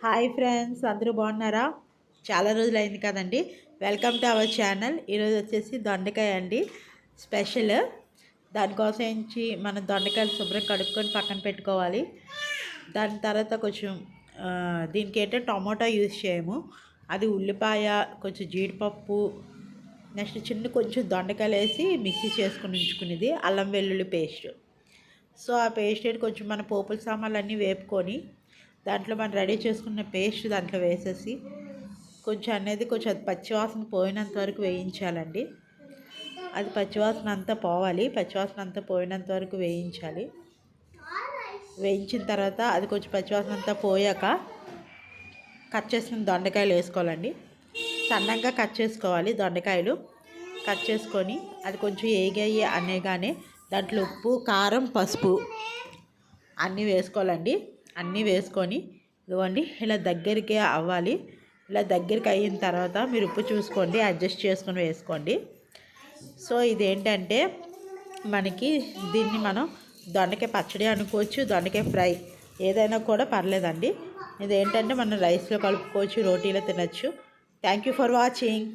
Hi friends, అందరూ బాగున్నారా? చాలా రోజులైంది కదండి. Welcome to our channel. ఈరోజు వచ్చేసి దొండకాయ అండి స్పెషల్. దానికోసం మనం దొండకాయలు శుభ్రం కడుక్కొని పక్కన పెట్టుకోవాలి. దాని తర్వాత కొంచెం దీనికి ఏంటంటే టమాటో యూజ్ చేయము. అది ఉల్లిపాయ, కొంచెం జీడిపప్పు, నెక్స్ట్ కొంచెం దొండకాయలు వేసి మిక్సీ చేసుకుని ఉంచుకునేది, అల్లం వెల్లుల్లి పేస్ట్. సో ఆ పేస్ట్ కొంచెం మన పోపుల సామాన్లు అన్నీ వేపుకొని దాంట్లో మనం రెడీ చేసుకున్న పేస్ట్ దాంట్లో వేసేసి కొంచెం అది పచ్చివాసన పోయినంత వరకు వేయించాలండి. అది పచ్చివాసన అంతా పోవాలి. పచ్చివాసన అంతా పోయినంత వరకు వేయించాలి. వేయించిన తర్వాత అది కొంచెం పచ్చివాసన అంతా పోయాక కట్ చేసిన దొండకాయలు వేసుకోవాలండి. సన్నంగా కట్ చేసుకోవాలి దొండకాయలు. కట్ చేసుకొని అది కొంచెం ఏగాయి అనేగానే దాంట్లో ఉప్పు, కారం, పసుపు అన్నీ వేసుకోవాలండి. అన్నీ వేసుకొని ఇదిగోండి ఇలా దగ్గరికి అవ్వాలి. ఇలా దగ్గరికి అయిన తర్వాత మీరు ఉప్పు చూసుకోండి, అడ్జస్ట్ చేసుకొని వేసుకోండి. సో ఇదేంటంటే మనకి దీన్ని మనం దొండకాయ పచ్చడి అనుకోవచ్చు, దొండకాయ ఫ్రై ఏదైనా కూడా పర్లేదండి. ఇదేంటంటే మనం రైస్లో కలుపుకోవచ్చు, రోటీలో తినచ్చు. Thank you for watching.